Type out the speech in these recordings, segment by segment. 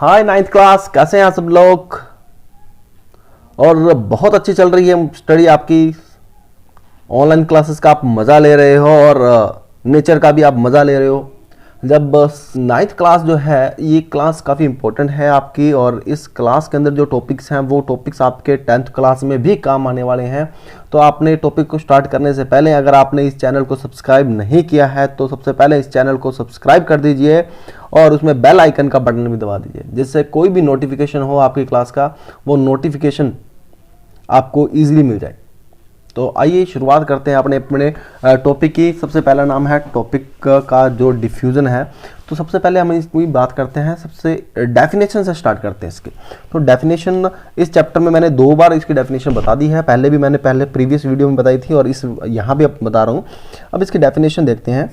हाय ninth class, कैसे हैं आप सब लोग। और बहुत अच्छी चल रही है स्टडी आपकी। ऑनलाइन क्लासेस का आप मज़ा ले रहे हो और नेचर का भी आप मज़ा ले रहे हो। जब नाइन्थ क्लास जो है ये क्लास काफ़ी इंपॉर्टेंट है आपकी, और इस क्लास के अंदर जो टॉपिक्स हैं वो टॉपिक्स आपके 10th क्लास में भी काम आने वाले हैं। तो आपने टॉपिक को स्टार्ट करने से पहले अगर आपने इस चैनल को सब्सक्राइब नहीं किया है तो सबसे पहले इस चैनल को सब्सक्राइब कर दीजिए और उसमें बेल आइकन का बटन भी दबा दीजिए, जिससे कोई भी नोटिफिकेशन हो आपकी क्लास का वो नोटिफिकेशन आपको ईजिली मिल जाए। तो आइए शुरुआत करते हैं अपने अपने टॉपिक की। सबसे पहला नाम है टॉपिक का जो डिफ्यूज़न है। तो सबसे पहले हम इसकी बात करते हैं, सबसे डेफिनेशन से स्टार्ट करते हैं इसके। तो डेफिनेशन इस चैप्टर में मैंने 2 बार इसकी डेफिनेशन बता दी है, पहले भी मैंने प्रीवियस वीडियो में बताई थी और इस यहाँ भी अब बता रहा हूँ। अब इसकी डेफिनेशन देखते हैं।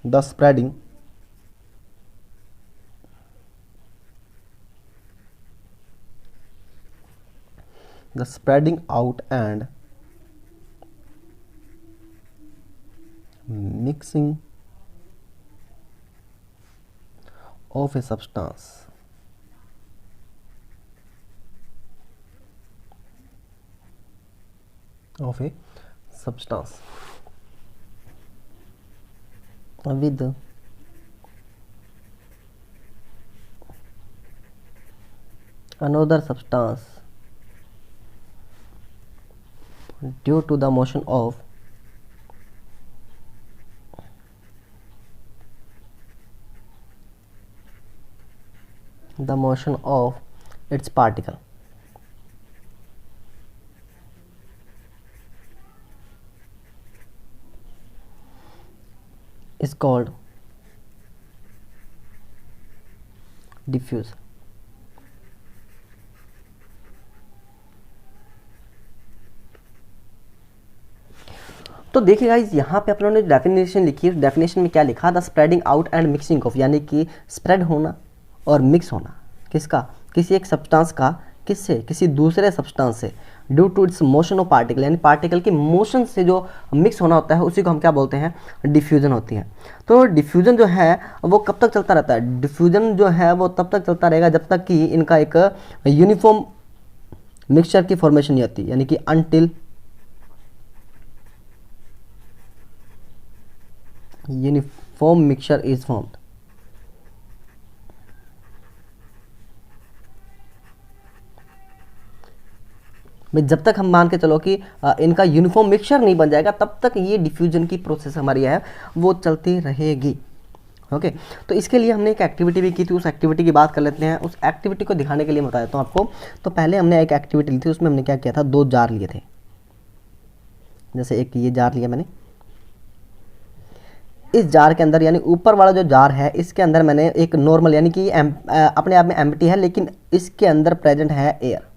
The spreading out and mixing of a substance with another substance due to the motion of its particle is called diffusion। तो देखिए गाइस, यहाँ पे अपनों ने डेफिनेशन लिखी है। डेफिनेशन में क्या लिखा? The spreading out and mixing of, यानी कि स्प्रेड होना और मिक्स होना किसका? किसी एक सब्सटेंस का किससे? किसी दूसरे सब्सटेंस से, due to its motion of particle, यानी पार्टिकल के मोशन से जो मिक्स होना होता है उसी को हम क्या बोलते हैं? डिफ्यूजन होती है। तो डिफ्यूजन जो है वो कब तक चलता रहता है? डिफ्यूजन जो है वो तब तक चलता रहेगा जब तक कि इनका एक यूनिफॉर्म मिक्सचर की फॉर्मेशन नहीं होती, यानी कि until uniform mixture is formed. जब तक हम मान के चलो कि इनका यूनिफॉर्म मिक्सचर नहीं बन जाएगा तब तक ये डिफ्यूजन की प्रोसेस हमारी है वो चलती रहेगी। ओके, तो इसके लिए हमने एक एक्टिविटी भी की थी, उस एक्टिविटी की बात कर लेते हैं। उस एक्टिविटी को दिखाने के लिए बता देता हूँ आपको। तो पहले हमने एक एक्टिविटी ली थी, उसमें हमने क्या किया था? 2 जार लिए थे। जैसे एक ये जार लिया मैंने, इस जार के अंदर, यानी ऊपर वाला जो जार है इसके अंदर मैंने एक नॉर्मल, यानी कि अपने आप में एम्प्टी है लेकिन इसके अंदर प्रेजेंट है एयर।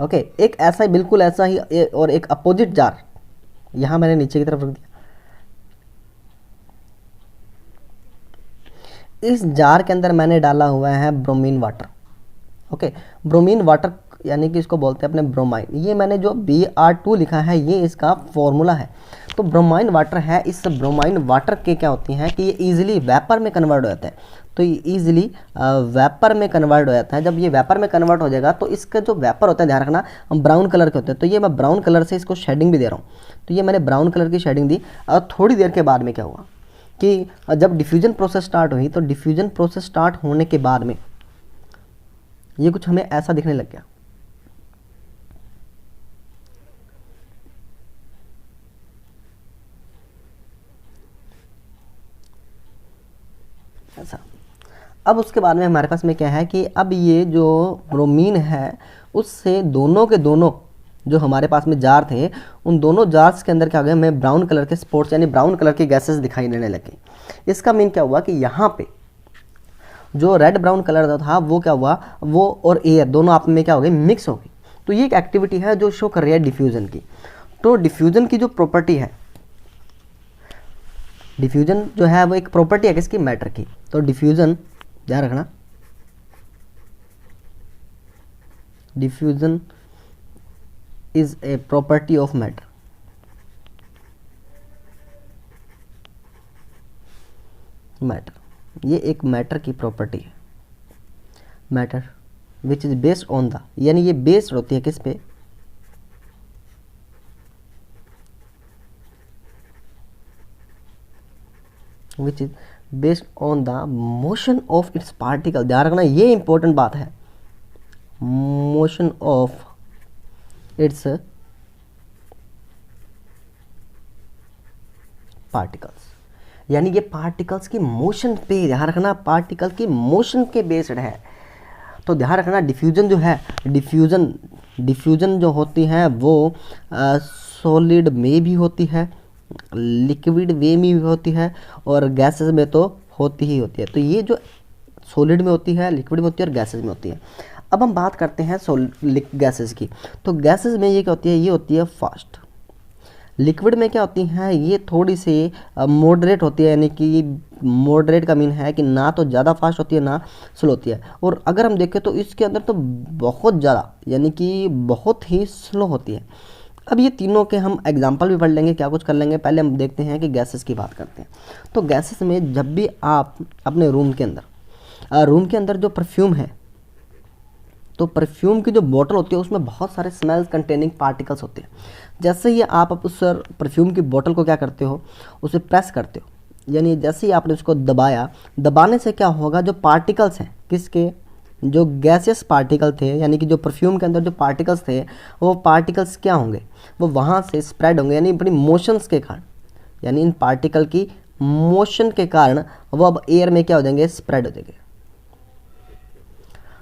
ओके, एक ऐसा ही, बिल्कुल ऐसा ही, और एक अपोजिट जार यहाँ मैंने नीचे की तरफ रख दिया। इस जार के अंदर मैंने डाला हुआ है bromine water. Okay, bromine water यानी कि इसको बोलते हैं अपने ब्रोमाइन। ये मैंने जो Br2 लिखा है ये इसका फॉर्मूला है। तो ब्रोमाइन वाटर है, इस ब्रोमाइन वाटर के क्या होती हैं कि ये ईजिली वेपर में कन्वर्ट हो जाता है। तो ये ईजिली वेपर में कन्वर्ट हो जाता है। जब ये वेपर में कन्वर्ट हो जाएगा तो इसका जो वेपर होता है, ध्यान रखना, हम ब्राउन कलर के होते हैं। तो ये मैं ब्राउन कलर से इसको शेडिंग भी दे रहा हूँ। तो ये मैंने ब्राउन कलर की शेडिंग दी। और थोड़ी देर के बाद में क्या हुआ कि जब डिफ्यूजन प्रोसेस स्टार्ट हुई, तो डिफ्यूजन प्रोसेस स्टार्ट होने के बाद में ये कुछ हमें ऐसा दिखने लग गया। ऐसा। अब उसके बाद में हमारे पास में क्या है कि अब ये जो ब्रोमीन है उससे दोनों के दोनों जो हमारे पास में जार थे, उन दोनों जार्स के अंदर क्या हो गया? हमें ब्राउन कलर के स्पॉट्स, यानी ब्राउन कलर की गैसेस दिखाई देने लगी। इसका मीन क्या हुआ कि यहाँ पे जो रेड ब्राउन कलर था वो क्या हुआ? वो और एयर दोनों आप में क्या हो गए? मिक्स हो गई। तो ये एक एक्टिविटी है जो शो कर रही है डिफ्यूजन की। तो डिफ्यूजन की जो प्रॉपर्टी है, डिफ्यूजन जो है वो एक प्रॉपर्टी है किसकी? मैटर की। तो डिफ्यूजन, ध्यान रखना, diffusion is a property of matter. ये एक मैटर की प्रॉपर्टी है, matter which is based on the, यानी ये बेस्ड होती है किस पे, which is based on the motion of its particle. ध्यान रखना ये इंपॉर्टेंट बात है, मोशन ऑफ इट्स पार्टिकल्स, यानी ये पार्टिकल्स की मोशन पे, ध्यान रखना पार्टिकल की मोशन के बेस्ड है। तो ध्यान रखना डिफ्यूजन जो है, डिफ्यूजन जो होती है वो सॉलिड में भी होती है, लिक्विड वे में भी होती है, और गैसेस में तो होती ही होती है। तो ये जो सॉलिड में होती है, लिक्विड में होती है और गैसेस में होती है। अब हम बात करते हैं गैसेस की। तो गैसेस में ये क्या होती है, ये होती है फास्ट। लिक्विड में क्या होती हैं, ये थोड़ी सी मॉडरेट होती है, यानी कि मॉडरेट का मीन है कि ना तो ज़्यादा फास्ट होती है ना स्लो होती है। और अगर हम देखें तो इसके अंदर तो बहुत ज़्यादा, यानी कि बहुत ही स्लो होती है। अब ये तीनों के हम एग्जांपल भी पढ़ लेंगे, क्या कुछ कर लेंगे। पहले हम देखते हैं कि गैसेस की बात करते हैं। तो गैसेस में जब भी आप अपने रूम के अंदर जो परफ्यूम है, तो परफ्यूम की जो बोतल होती है उसमें बहुत सारे स्मेल कंटेनिंग पार्टिकल्स होते हैं। जैसे ही आप उस परफ्यूम की बोतल को क्या करते हो, उसे प्रेस करते हो, यानी जैसे ही आपने उसको दबाया, दबाने से क्या होगा, जो पार्टिकल्स हैं किसके, जो गैसियस पार्टिकल थे, यानी कि जो परफ्यूम के अंदर जो पार्टिकल्स थे, वो पार्टिकल्स क्या होंगे, वो वहाँ से स्प्रेड होंगे, यानी अपनी मोशंस के कारण, यानी इन पार्टिकल की मोशन के कारण वो अब एयर में क्या हो जाएंगे, स्प्रेड हो जाएंगे।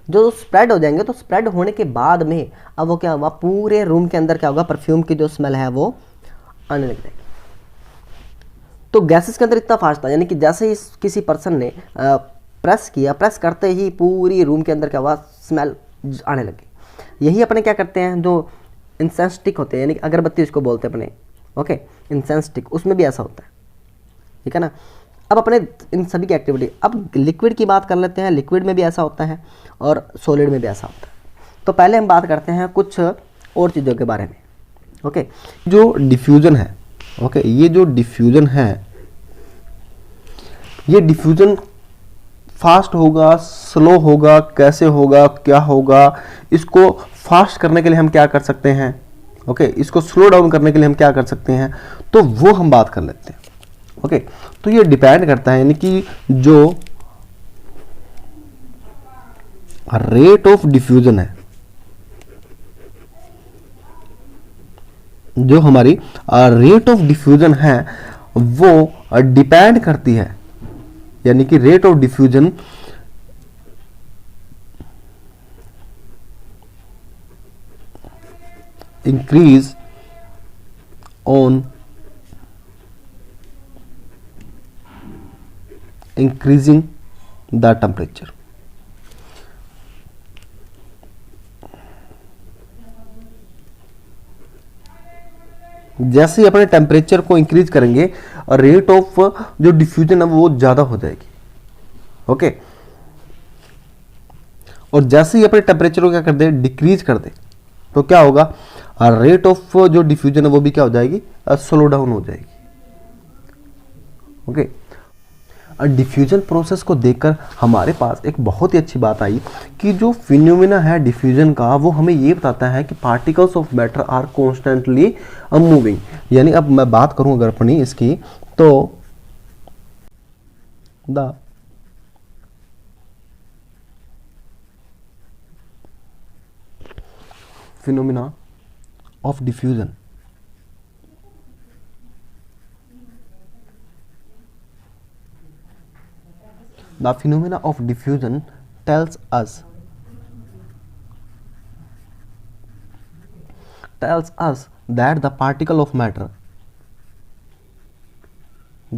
जो स्प्रेड हो जाएंगे, तो स्प्रेड होने के बाद में अब वो क्या होगा, पूरे रूम के अंदर क्या होगा, परफ्यूम की जो स्मेल है वो आने लग जाएगी। तो गैसेस के अंदर इतना फास्ट था, यानी कि जैसे ही किसी पर्सन ने प्रेस किया, प्रेस करते ही पूरी रूम के अंदर क्या हुआ, स्मेल आने लगी। यही अपने क्या करते हैं, जो इंसेंस स्टिक होते हैं, यानी कि अगरबत्ती उसको बोलते हैं अपने, ओके, इंसेंस स्टिक, उसमें भी ऐसा होता है, ठीक है ना। अब अपने इन सभी की एक्टिविटी, अब लिक्विड की बात कर लेते हैं। लिक्विड में भी ऐसा होता है और सॉलिड में भी ऐसा होता है। तो पहले हम बात करते हैं कुछ और चीज़ों के बारे में, ओके। जो डिफ्यूजन है, ओके, ये जो डिफ्यूजन है, ये डिफ्यूजन फास्ट होगा, स्लो होगा, कैसे होगा, क्या होगा, इसको फास्ट करने के लिए हम क्या कर सकते हैं, ओके, इसको स्लो डाउन करने के लिए हम क्या कर सकते हैं, तो वो हम बात कर लेते हैं, ओके। तो ये डिपेंड करता है, यानी कि जो रेट ऑफ डिफ्यूजन है, जो हमारी रेट ऑफ डिफ्यूजन है वो डिपेंड करती है, यानी कि rate of diffusion increase on increasing the temperature. जैसे ही अपने टेम्परेचर को इंक्रीज करेंगे और रेट ऑफ जो डिफ्यूजन है वो ज्यादा हो जाएगी, ओके। और जैसे ही अपने टेम्परेचर को क्या कर दे, डिक्रीज कर दे, तो क्या होगा, रेट ऑफ जो डिफ्यूजन है वो भी क्या हो जाएगी, स्लो डाउन हो जाएगी, ओके। डिफ्यूजन प्रोसेस को देखकर हमारे पास एक बहुत ही अच्छी बात आई कि जो फिनोमेना है डिफ्यूजन का, वो हमें ये बताता है कि particles of matter are constantly moving. यानी अब मैं बात करूं अगर अपनी इसकी, तो the phenomena of diffusion, the phenomena of diffusion tells us that the particle of matter,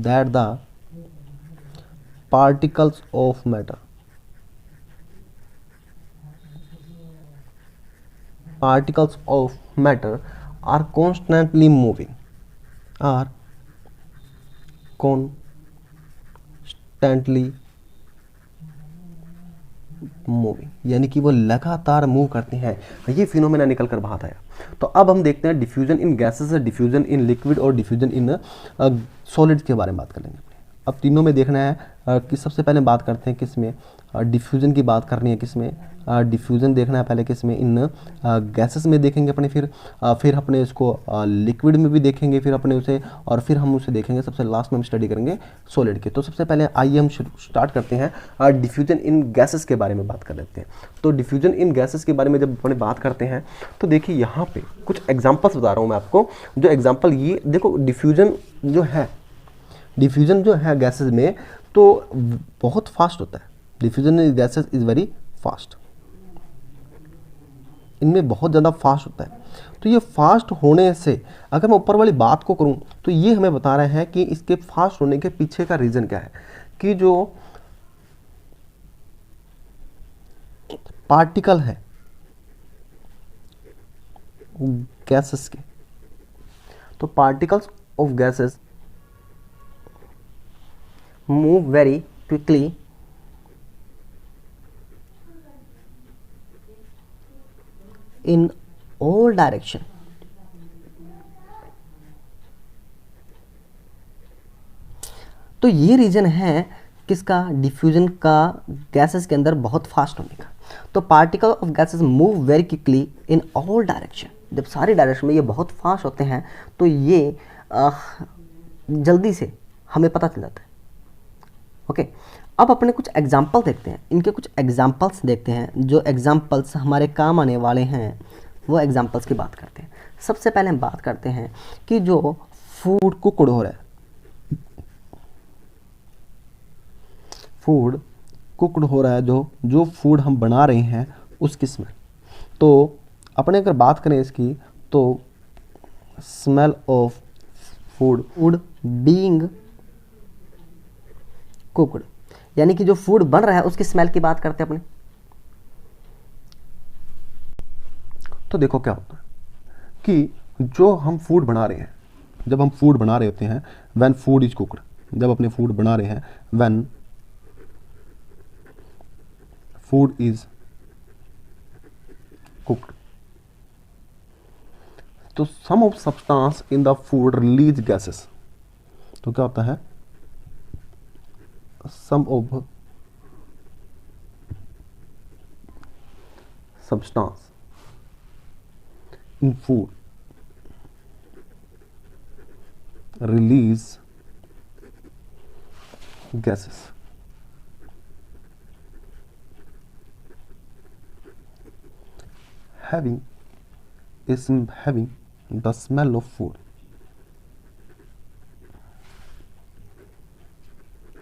that the particles of matter are constantly moving, यानी कि वो लगातार मूव करते हैं। ये फिनोमेना निकल कर बाहर आया। तो अब हम देखते हैं diffusion in gases, diffusion in liquid और डिफ्यूजन इन सॉलिड्स के बारे में बात कर लेंगे। अब तीनों में देखना है कि सबसे पहले बात करते हैं किस में, डिफ्यूज़न की बात करनी है किस में, डिफ्यूज़न देखना है पहले किस में, इन गैसेस में देखेंगे अपने, फिर अपने इसको लिक्विड में भी देखेंगे फिर अपने उसे, और फिर हम उसे देखेंगे सबसे लास्ट में हम स्टडी करेंगे सॉलिड के। तो सबसे पहले आइए हम स्टार्ट करते हैं डिफ्यूज़न इन गैसेस के बारे में बात कर लेते हैं। तो डिफ्यूज़न इन गैसेस के बारे में जब अपने बात करते हैं तो देखिए यहाँ पे कुछ एग्जांपल्स बता रहा हूँ मैं आपको, जो एग्जांपल ये देखो, डिफ्यूज़न जो है गैसेस में तो बहुत फास्ट होता है। Diffusion in gases is very fast, इनमें बहुत ज़्यादा फास्ट होता है। तो ये फास्ट होने से अगर मैं ऊपर वाली बात को करूं तो ये हमें बता रहे हैं कि इसके फास्ट होने के पीछे का रीज़न क्या है, कि जो पार्टिकल है गैसेस के, तो particles of gases move very quickly in all direction। तो ये रीजन है किसका, डिफ्यूजन का गैसेस के अंदर बहुत फास्ट होने का। तो particle of gases move very quickly in all direction, जब सारी डायरेक्शन में ये बहुत फास्ट होते हैं तो ये जल्दी से हमें पता चल जाता है। ओके, अब अपने कुछ एग्जाम्पल देखते हैं, इनके कुछ एग्जाम्पल्स देखते हैं, जो एग्जाम्पल्स हमारे काम आने वाले हैं वो एग्जाम्पल्स की बात करते हैं। सबसे पहले हम बात करते हैं कि जो फूड कुकड हो रहा है, फूड कुकड हो रहा है, जो फूड हम बना रहे हैं उसकी स्मेल। तो अपने अगर बात करें इसकी तो smell of food being cooked, यानी कि जो फूड बन रहा है उसकी स्मेल की बात करते हैं अपने। तो देखो क्या होता है कि जो हम फूड बना रहे हैं, जब हम फूड बना रहे होते हैं, व्हेन फूड इज कुकड, जब अपने फूड बना रहे हैं, व्हेन फूड इज कुकड, तो some of substance in the food release gases. तो क्या होता है, some of substance in food release gases, having the smell of food।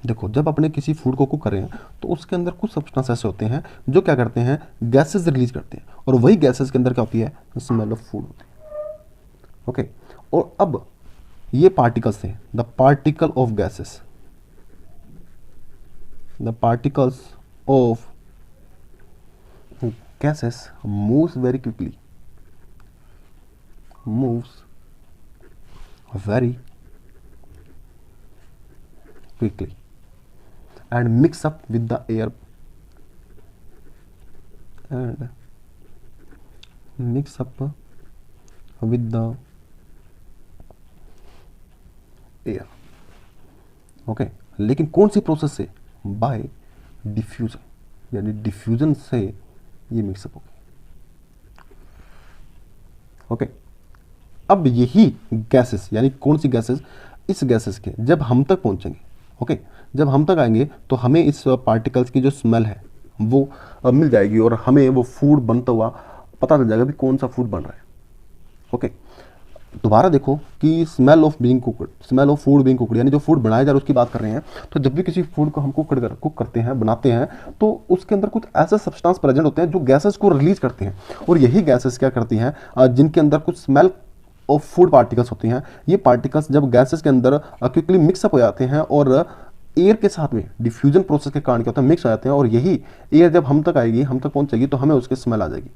देखो, जब अपने किसी फूड को कुक कर रहे हैं तो उसके अंदर कुछ सब्सटेंस ऐसे होते हैं जो क्या करते हैं, गैसेस रिलीज करते हैं, और वही गैसेस के अंदर क्या होती है, स्मेल ऑफ फूड होती है। ओके, और अब ये पार्टिकल्स हैं, the particle of gases, the particles of gases moves very quickly, moves very quickly and mix up with the air, and mix up with the air। Okay, लेकिन कौन सी process से, bye diffusion, यानी diffusion से ये mix up होगी। Okay, अब यही gases, यानी कौन सी गैसेस, इस गैसेस के जब हम तक पहुंचेंगे, ओके, जब हम तक आएंगे तो हमें इस पार्टिकल्स की जो स्मेल है वो मिल जाएगी, और हमें वो फूड बनता हुआ पता चल जाएगा भी कौन सा फूड बन रहा है। ओके, दोबारा देखो कि smell of being cooked, smell of food being cooked, यानी जो फूड बनाया जा रहा है उसकी बात कर रहे हैं। तो जब भी किसी फूड को हम कुक करते हैं, बनाते हैं, तो उसके अंदर कुछ ऐसे सब्सटेंस प्रेजेंट होते हैं जो गैसेस को रिलीज करते हैं, और यही गैसेस क्या करती हैं, जिनके अंदर कुछ स्मेल ऑफ फूड पार्टिकल्स होती हैं। ये पार्टिकल्स जब गैसेस के अंदर क्विकली मिक्सअप हो जाते हैं और एयर के साथ में डिफ्यूजन प्रोसेस के कारण क्या होता है, मिक्स हो जाते हैं, और यही एयर जब हम तक आएगी, हम तक पहुंचेगी, तो हमें उसकी स्मेल आ जाएगी।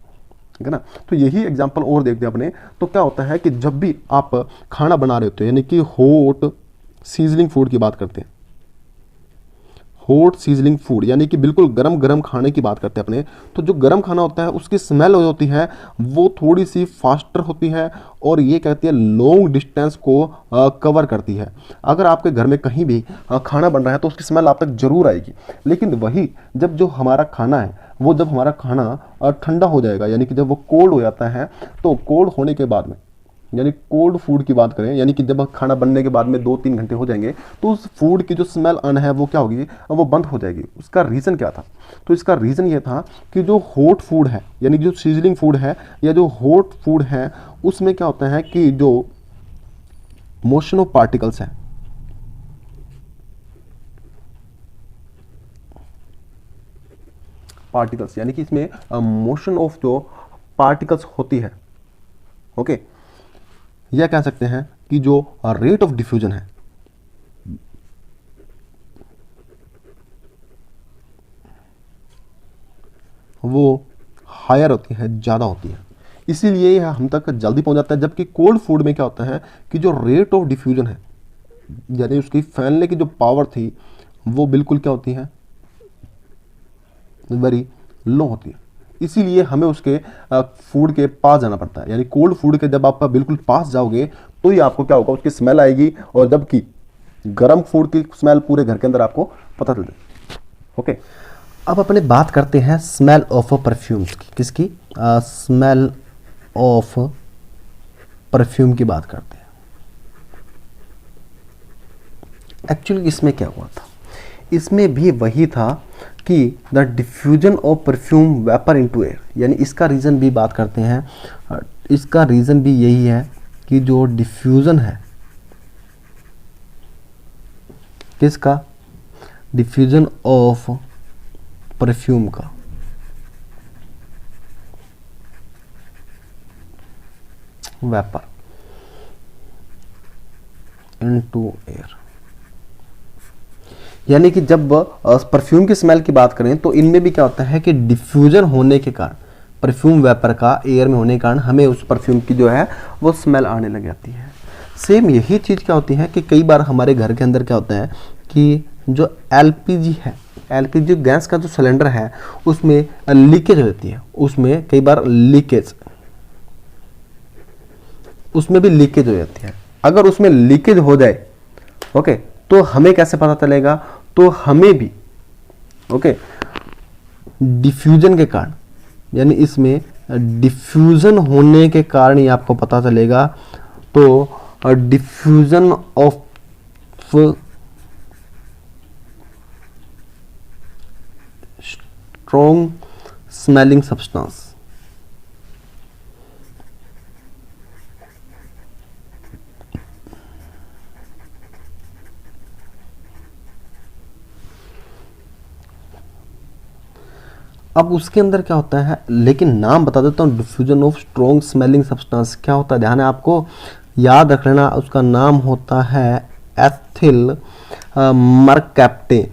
ठीक है ना। तो यही एग्जांपल और देखते हैं अपने। तो क्या होता है कि जब भी आप खाना बना रहे होते हैं, यानी कि हॉट सीजनिंग फूड की बात करते हैं, हॉट सीजलिंग फूड, यानी कि बिल्कुल गरम गरम खाने की बात करते हैं अपने, तो जो गरम खाना होता है उसकी स्मेल होती है वो थोड़ी सी फास्टर होती है और ये कहती है लॉन्ग डिस्टेंस को कवर करती है। अगर आपके घर में कहीं भी खाना बन रहा है तो उसकी स्मेल आप तक जरूर आएगी, लेकिन वही जब जो हमारा खाना है वो जब हमारा खाना ठंडा हो जाएगा, यानी कि जब वो कोल्ड हो जाता है, तो कोल्ड होने के बाद में, यानी कोल्ड फूड की बात करें, यानी कि जब खाना बनने के बाद में 2-3 घंटे हो जाएंगे तो उस फूड की जो स्मेल आना है वो क्या होगी, वो बंद हो जाएगी। उसका रीज़न क्या था? तो इसका रीज़न ये था कि जो हॉट फूड है, यानी जो सीजलिंग फूड है या जो हॉट फूड है, उसमें क्या होता है कि जो मोशन ऑफ पार्टिकल्स है, पार्टिकल्स यानी कि इसमें मोशन ऑफ जो पार्टिकल्स होती है, ओके, या कह सकते हैं कि जो रेट ऑफ डिफ्यूजन है वो हायर होती है, ज़्यादा होती है, इसीलिए यह हम तक जल्दी पहुंच जाता है। जबकि कोल्ड फूड में क्या होता है कि जो रेट ऑफ डिफ्यूजन है, यानी उसकी फैलने की जो पावर थी वो बिल्कुल क्या होती है, वेरी लो होती है, इसीलिए हमें उसके फूड के पास जाना पड़ता है। यानी कोल्ड फूड के जब आप बिल्कुल पास जाओगे तो ही आपको क्या होगा, उसकी स्मेल आएगी, और जबकि गर्म फूड की स्मेल पूरे घर के अंदर आपको पता चल जाए। ओके, अब अपने बात करते हैं स्मेल ऑफ परफ्यूम्स की। किसकी? स्मेल ऑफ परफ्यूम की बात करते हैं। एक्चुअली इसमें क्या हुआ था, इसमें भी वही था कि the diffusion of perfume vapour into air, यानी इसका रीज़न भी बात करते हैं। इसका रीज़न भी यही है कि जो डिफ्यूजन है, किसका? डिफ्यूजन ऑफ परफ्यूम का, वेपर इनटू एयर, यानी कि जब परफ्यूम की स्मेल की बात करें तो इनमें भी क्या होता है कि डिफ्यूजन होने के कारण, परफ्यूम वेपर का एयर में होने के कारण हमें उस परफ्यूम की जो है वो स्मेल आने लग जाती है। सेम यही चीज़ क्या होती है कि कई बार हमारे घर के अंदर क्या होता है कि जो एलपीजी है, एलपीजी गैस का जो सिलेंडर है उसमें लीकेज हो जाती है, उसमें कई बार लीकेज, उसमें भी लीकेज हो जाती है। अगर उसमें लीकेज हो जाए, ओके, तो हमें कैसे पता चलेगा? तो हमें भी, ओके, डिफ्यूजन के कारण, यानी इसमें डिफ्यूजन होने के कारण ही आपको पता चलेगा। तो diffusion of strong smelling substance, अब उसके अंदर क्या होता है, लेकिन नाम बता देता हूँ। Diffusion of strong smelling substance क्या होता है, ध्यान है आपको याद रख लेना। उसका नाम होता है एथिल मरकैप्टेन,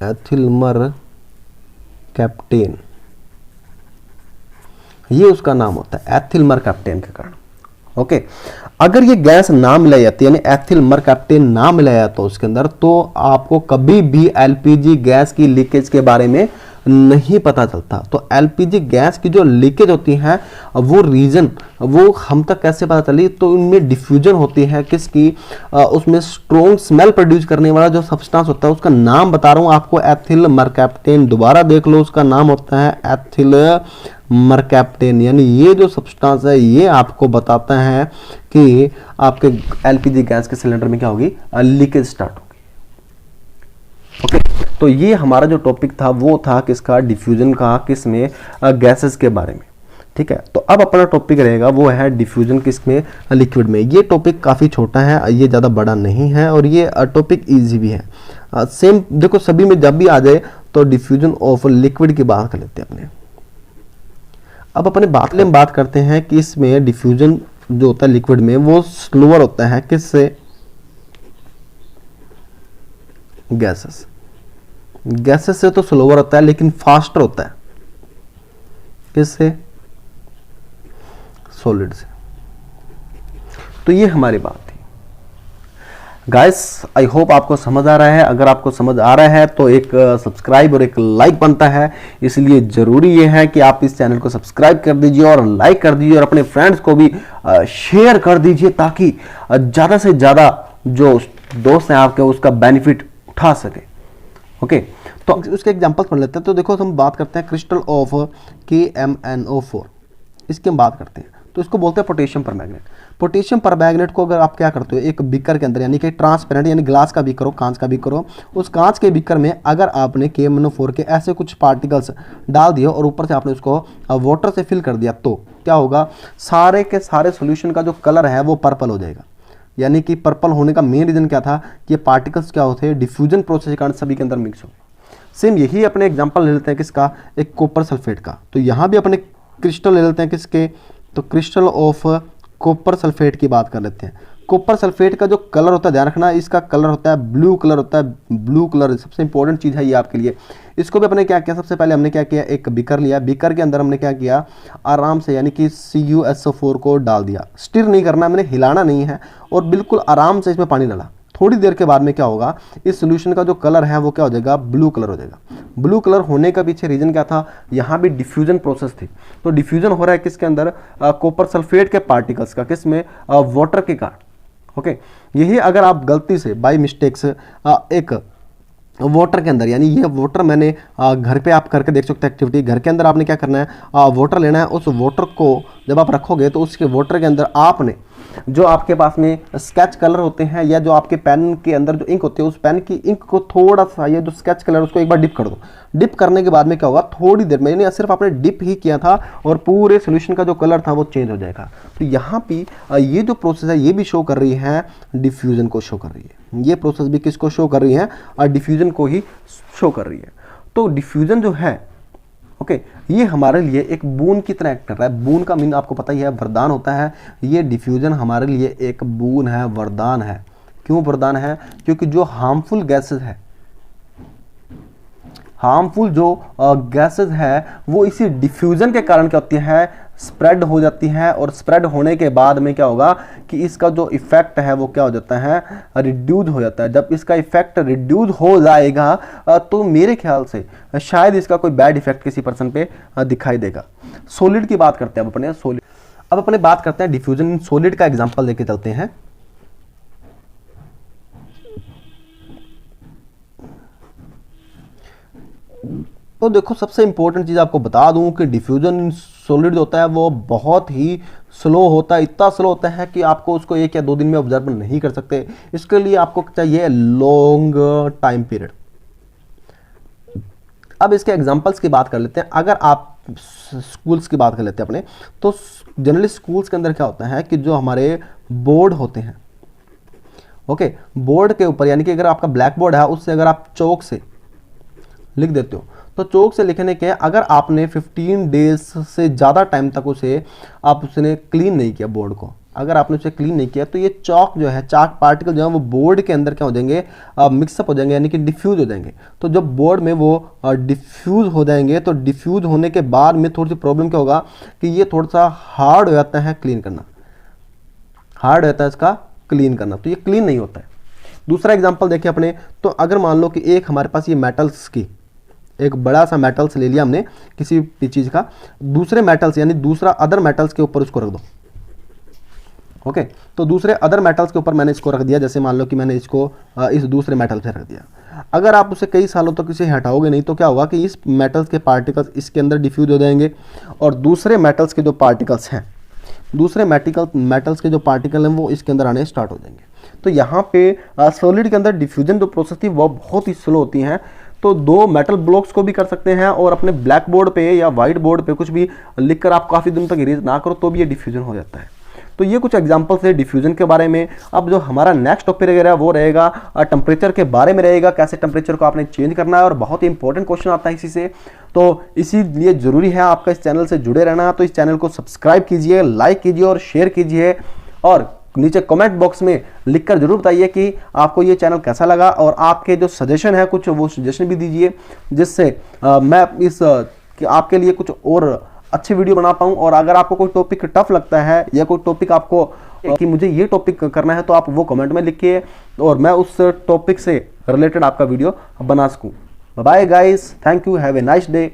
एथिल मरकैप्टेन, ये उसका नाम होता है एथिल मरकैप्टेन के कारण। ओके, अगर ये गैस नाम ले जाती है, यानी एथिल मरकैप्टेन नाम ले जाता है उसके अंदर, तो आपको कभी भी एलपीजी गैस की लीकेज के बारे में नहीं पता चलता। तो एलपीजी गैस की जो लीकेज होती है वो रीजन वो हम तक कैसे पता चली? तो उनमें डिफ्यूजन होती है किसकी, उसमें स्ट्रॉन्ग स्मेल प्रोड्यूस करने वाला जो सब्सटेंस होता है उसका नाम बता रहा हूं आपको, एथिल मरकैप्टेन। दोबारा देख लो, उसका नाम होता है एथिल मरकैप्टेन। यानी ये जो सब्सटेंस है ये आपको बताता है कि आपके एलपीजी गैस के सिलेंडर में क्या होगी, लीकेज स्टार्ट होगी। ओके, तो ये हमारा जो टॉपिक था वो था किसका, डिफ्यूजन का, किसमें, गैसेस के बारे में। ठीक है, तो अब अपना टॉपिक रहेगा वो है डिफ्यूजन किसमें, लिक्विड में। ये टॉपिक काफ़ी छोटा है, ये ज़्यादा बड़ा नहीं है और ये टॉपिक इजी भी है। सेम देखो सभी में जब भी आ जाए तो डिफ्यूजन ऑफ लिक्विड की बात कर लेते हैं अपने। अब अपने बात करते हैं कि इसमें डिफ्यूजन जो होता है लिक्विड में वो स्लोअर होता है किससे, गैसेस। गैसेस से तो स्लोअर होता है लेकिन फास्टर होता है किससे, सॉलिड से। तो ये हमारी बात थी। गाइस आई होप आपको समझ आ रहा है। अगर आपको समझ आ रहा है तो एक सब्सक्राइब और एक लाइक बनता है, इसलिए ज़रूरी ये है कि आप इस चैनल को सब्सक्राइब कर दीजिए और लाइक कर दीजिए और अपने फ्रेंड्स को भी शेयर कर दीजिए, ताकि ज़्यादा से ज़्यादा जो दोस्त हैं आपके उसका बेनिफिट उठा सके। ओके, तो उसके एग्जांपल्स पढ़ लेते हैं। तो देखो हम बात करते हैं क्रिस्टल ऑफ KMnO4, इसकी हम बात करते हैं। तो इसको बोलते हैं पोटेशियम परमैंगनेट। पोटेशियम परमैंगनेट को अगर आप क्या करते हो, एक बीकर के अंदर, यानी कि ट्रांसपेरेंट यानी ग्लास का बीकर हो, कांच का बीकर हो, उस कांच के बीकर में अगर आपने KMnO4 के ऐसे कुछ पार्टिकल्स डाल दिए और ऊपर से आपने उसको वाटर से फिल कर दिया, तो क्या होगा, सारे के सारे सोल्यूशन का जो कलर है वो पर्पल हो जाएगा। यानी कि पर्पल होने का मेन रीज़न क्या था कि ये पार्टिकल्स क्या होते हैं, डिफ्यूजन प्रोसेस के कारण सभी के अंदर मिक्स हो। सेम यही अपने एग्जांपल ले लेते हैं किसका, एक कॉपर सल्फेट का। तो यहाँ भी अपने क्रिस्टल ले लेते हैं किसके, तो क्रिस्टल ऑफ कॉपर सल्फेट की बात कर लेते हैं। कॉपर सल्फेट का जो कलर होता है, ध्यान रखना, इसका कलर होता है ब्लू कलर होता है। ब्लू कलर सबसे इंपॉर्टेंट चीज़ है ये आपके लिए। इसको भी अपने क्या किया, सबसे पहले हमने क्या किया, एक बीकर लिया, बीकर के अंदर हमने क्या किया, आराम से यानी कि CuSO4 को डाल दिया। स्टिर नहीं करना, मैंने हिलाना नहीं है, और बिल्कुल आराम से इसमें पानी डाला। थोड़ी देर के बाद में क्या होगा, इस सोल्यूशन का जो कलर है वो क्या हो जाएगा, ब्लू कलर हो जाएगा। ब्लू कलर होने का पीछे रीजन क्या था, यहाँ भी डिफ्यूजन प्रोसेस थी। तो डिफ्यूजन हो रहा है किसके अंदर, कॉपर सल्फेट के पार्टिकल्स का, किसमें, वाटर के कारण। ओके, यही अगर आप गलती से बाय मिस्टेक्स एक वाटर के अंदर, यानी ये वाटर मैंने घर पे आप करके देख सकते हैं एक्टिविटी, घर के अंदर आपने क्या करना है, वाटर लेना है। उस वाटर को जब आप रखोगे तो उसके वाटर के अंदर आपने जो आपके पास में स्केच कलर होते हैं, या जो आपके पेन के अंदर जो इंक होती है, उस पेन की इंक को थोड़ा सा, ये जो स्केच कलर उसको एक बार डिप कर दो। डिप करने के बाद में क्या होगा, थोड़ी देर में, यानी सिर्फ आपने डिप ही किया था और पूरे सोल्यूशन का जो कलर था वो चेंज हो जाएगा। तो यहाँ भी ये जो प्रोसेस है ये भी शो कर रही है, डिफ्यूजन को शो कर रही है। ये प्रोसेस भी किसको शो कर रही है, और डिफ्यूजन को ही शो कर रही है। तो डिफ्यूजन जो है, ओके, ये हमारे लिए एक बून की तरह एक्ट कर रहा है। बून का मीन आपको पता ही है, वरदान होता है। ये डिफ्यूजन हमारे लिए एक बून है, वरदान है। क्यों वरदान है, क्योंकि जो हार्मफुल गैसेस है, हार्मफुल जो गैसेस है वो इसी डिफ्यूजन के कारण क्या होती है, स्प्रेड हो जाती है। और स्प्रेड होने के बाद में क्या होगा कि इसका जो इफेक्ट है वो क्या हो जाता है, रिड्यूस हो जाता है। जब इसका इफेक्ट रिड्यूस हो जाएगा तो मेरे ख्याल से शायद इसका कोई बैड इफेक्ट किसी पर्सन पे दिखाई देगा। सॉलिड की बात करते हैं अब अपने, सॉलिड अब अपने बात करते हैं डिफ्यूजन इन सॉलिड का एग्जांपल लेके चलते हैं। तो देखो, सबसे इंपॉर्टेंट चीज़ आपको बता दूं कि डिफ्यूजन इन सॉलिड होता है वो बहुत ही स्लो होता है। इतना स्लो होता है कि आपको उसको 1 या 2 दिन में ऑब्जर्व नहीं कर सकते। इसके लिए आपको चाहिए लॉन्ग टाइम पीरियड। अब इसके एग्जांपल्स की बात कर लेते हैं। अगर आप स्कूल्स की बात कर लेते हैं अपने, तो जनरली स्कूल्स के अंदर क्या होता है कि जो हमारे बोर्ड होते हैं, ओके, बोर्ड के ऊपर, यानी कि अगर आपका ब्लैक बोर्ड है उससे अगर आप चौक से लिख देते हो, तो चौक से लिखने के अगर आपने 15 डेज से ज़्यादा टाइम तक उसने क्लीन नहीं किया बोर्ड को, अगर आपने उसे क्लीन नहीं किया, तो ये चॉक जो है, चाक पार्टिकल जो है वो बोर्ड के अंदर क्या हो जाएंगे, मिक्सअप हो जाएंगे, यानी कि डिफ्यूज हो जाएंगे। तो जब बोर्ड में वो डिफ्यूज हो जाएंगे, तो डिफ्यूज होने के बाद में थोड़ी सी प्रॉब्लम क्या होगा कि ये थोड़ा सा हार्ड हो जाता है क्लीन करना, हार्ड रहता है इसका क्लीन करना, तो ये क्लीन नहीं होता है। दूसरा एग्जाम्पल देखिए अपने, तो अगर मान लो कि एक हमारे पास ये मेटल्स की एक बड़ा सा मेटल्स ले लिया हमने किसी भी चीज़ का, दूसरे मेटल्स यानी दूसरा अदर मेटल्स के ऊपर उसको रख दो। ओके, तो दूसरे अदर मेटल्स के ऊपर मैंने इसको रख दिया। जैसे मान लो कि मैंने इसको इस दूसरे मेटल से रख दिया। अगर आप उसे कई सालों तक इसे हटाओगे नहीं, तो क्या होगा कि इस मेटल्स के पार्टिकल्स इसके अंदर डिफ्यूज हो जाएंगे, और दूसरे मेटल्स के जो पार्टिकल्स हैं, दूसरे मेटल्स के जो पार्टिकल हैं वो इसके अंदर आने स्टार्ट हो जाएंगे। तो यहाँ पे सॉलिड के अंदर डिफ्यूजन जो प्रोसेस थी वो बहुत ही स्लो होती हैं। तो 2 मेटल ब्लॉक्स को भी कर सकते हैं, और अपने ब्लैक बोर्ड पे या वाइट बोर्ड पे कुछ भी लिखकर आप काफ़ी दिन तक इरेज ना करो तो भी ये डिफ्यूजन हो जाता है। तो ये कुछ एग्जांपल्स है डिफ्यूजन के बारे में। अब जो हमारा नेक्स्ट टॉपिक रहेगा वो रहेगा टेम्परेचर के बारे में रहेगा, कैसे टेम्परेचर को आपने चेंज करना है, और बहुत ही इंपॉर्टेंट क्वेश्चन आता है इसी से। तो इसीलिए ज़रूरी है आपका इस चैनल से जुड़े रहना। तो इस चैनल को सब्सक्राइब कीजिए, लाइक कीजिए और शेयर कीजिए, और नीचे कमेंट बॉक्स में लिखकर जरूर बताइए कि आपको ये चैनल कैसा लगा, और आपके जो सजेशन है कुछ वो सजेशन भी दीजिए, जिससे मैं आपके लिए कुछ और अच्छी वीडियो बना पाऊँ। और अगर आपको कोई टॉपिक टफ लगता है या कोई टॉपिक आपको कि मुझे ये टॉपिक करना है, तो आप वो कमेंट में लिखिए और मैं उस टॉपिक से रिलेटेड आपका वीडियो बना सकूँ। Bye guys, thank you, have a nice day.